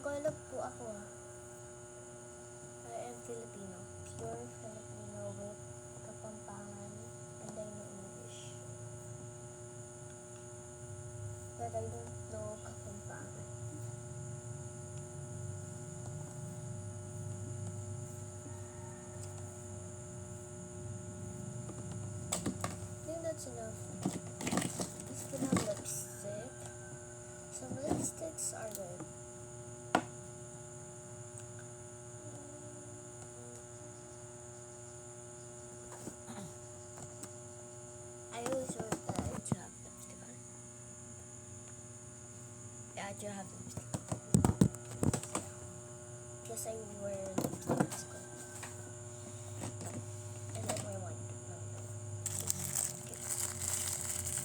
Tagalog po ako I am Filipino. Pure Filipino with Kapampangan and I know English. But I don't know Kapampangan. I think that's enough. Let's put on lipstick. Some lipsticks are good. I always wear the I have lipstick on. Yeah, I do have lipstick. Because I wear lipstick at school. And then wear one.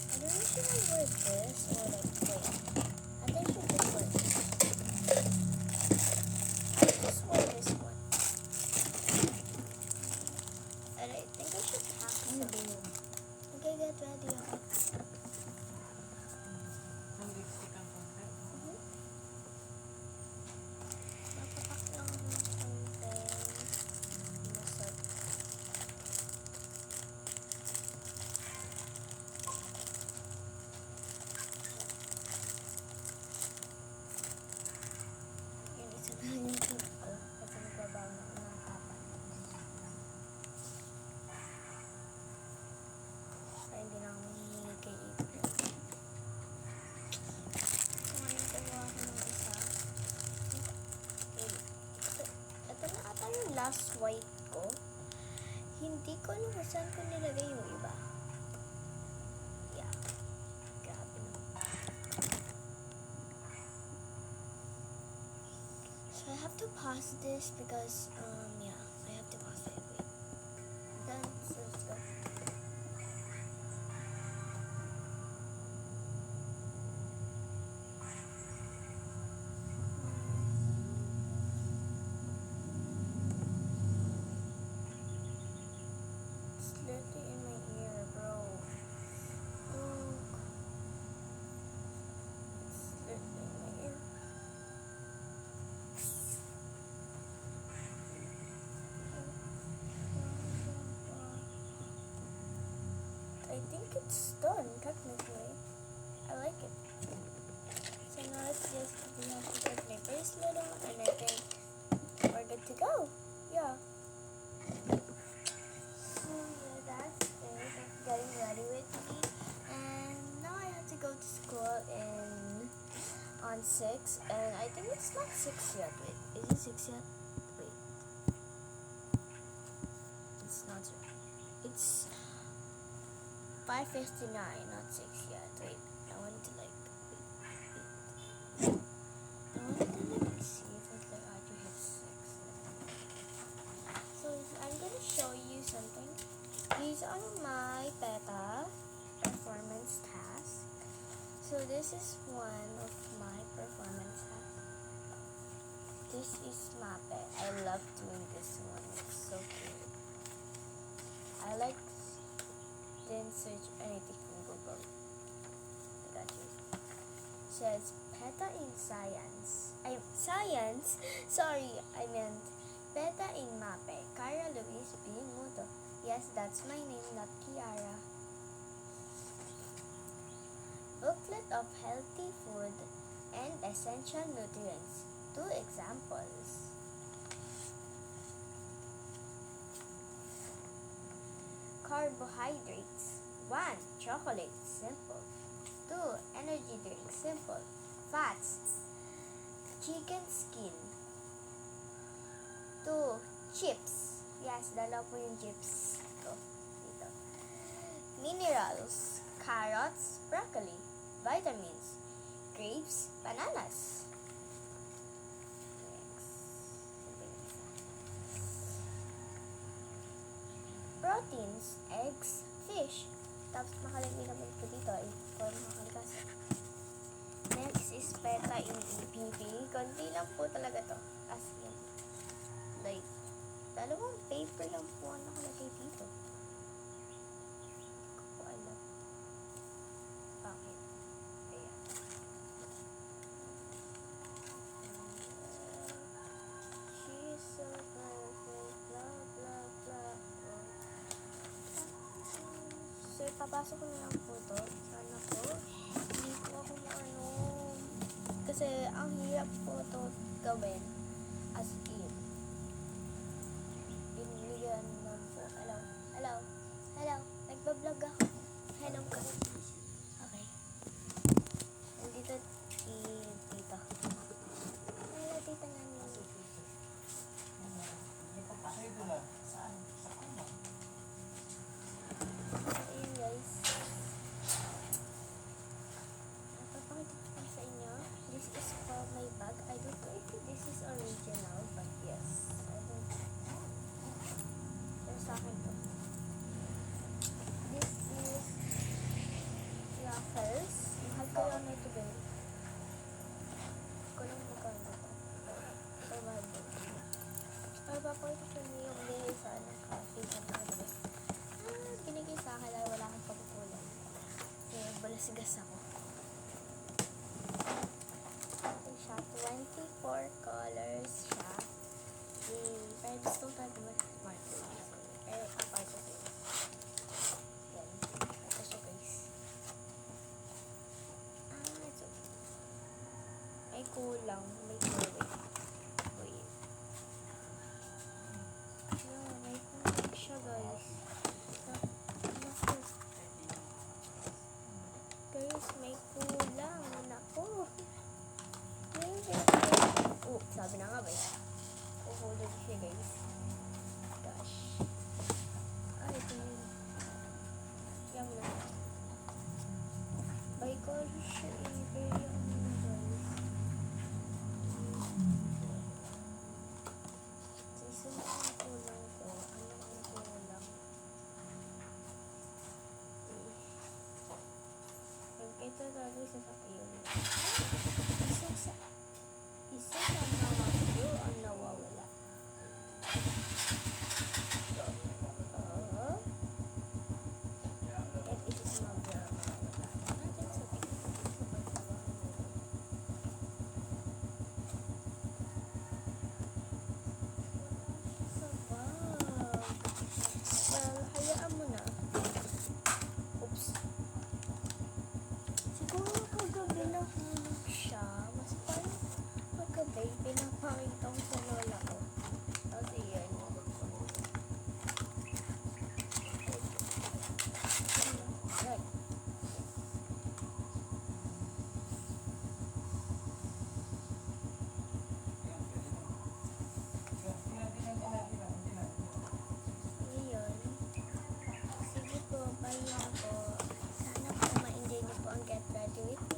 I don't know, should I wear this or like wait? I think I should just wear this. I'll just wear this one. And I think I should pack some. Okay, get ready. Ang lipstick ang contact. Mapapak lang ng something. Masarap. Yun, isa na lang yung tip ko. Kasi nagbabaw na ako ng apat. Kaya hindi na ako mahihilig kay April. So, ngayon gawa ko ng isa. Okay. Ito na ata yung last white ko. Hindi ko alam kung saan ko nilagay yung iba. Yeah. Grabe na. So I have to pause this because, yeah, I have to pause it. Wait. Then, so let's go. It's literally in my ear, bro. Look. It's literally in my ear. I think it's done, technically. I like it. So now it's just, we have to put my bracelet on, and I think we're good to go. Yeah. So yeah, that's it. That's getting ready with me. And now I have to go to school on 6. And I think it's not 6 yet. Wait, is it 6 yet? Wait. It's not 6. It's 5:59, not 6 yet. Wait, I want to like wait. I want to like see if it's like actually hit 6. So I'm gonna show you something. These are my PETA performance tasks. So this is one of my performance tasks. This is MAPE. I love doing this one. It's so cute. I like didn't search anything from Google. I got you. Says PETA in science. Science? Sorry, I meant PETA in MAPE. Cara Luis B. Muto. Yes, that's my name, not Kiara. Booklet of healthy food and essential nutrients. 2 examples. Carbohydrates. 1. Chocolate. Simple. 2. Energy drink. Simple. Fats. Chicken skin. 2. Chips. Yes, dalawa po yung chips. Ito. Dito. Minerals. Carrots. Broccoli. Vitamins. Grapes. Bananas. Proteins, eggs, fish. Tapos makalagay naman po dito ay for makalikas. Next is PETA in EPP. Konti lang po talaga to. As in, like, dalawang paper lang po ang nakalagay dito. Hindi ko po alam. Bakit? Ayan. Papasok ko na lang po to. Sana po. Hindi po ako maano. Kasi ang hirap po to gawin. As in. Biniligan lang po. Hello. Hello. Hello. Nagbablog ako. Hello ka. Okay. Nandito si tita. Hello tita namin. Ayun guys. Napapakita ko pa sa inyo. This is for my bag. I don't know if this is original, but yes. I don't know. Pero sa akin to. This is Raffles. Mahal ko lang na ito guys. Ko lang magkano to. Ito mahal ko. Ay, papakita ko niyo yung binigay sa anong coffee sa mga binigay sa akin dahil wala akong pagkukulang. Kaya balasgas ako. Ito siya. 24 colors siya. Pero gusto ko talaga mag-smart. Pero apart of it. Yan. Ito siya guys. Ito. May kulang. May kulang. Wait. Yeah, may kulang siya guys. Guys, may kulang. Naku. Oh, sabi na nga ba eh. Uhulog siya guys. Gosh. Ay, ito yun. Yung na. By color siya eh. Very yung guys. Isa na ang kulang ko. Ano ang kulang? Ito talaga isa sa yun. Isa sa nawawala ang nawawala. And it is not there nawawala. Natin sa tingin. Sa bag. Well, hayaan mo na. Oops. Siguro kagabi nahulog siya. Mas parang kagabi pinapakita ko sa lola ko. Tapos iyan. Right. Iyon. Sige po, bayan po. Sana po ma-enjoy niyo po ang Get Ready With Me.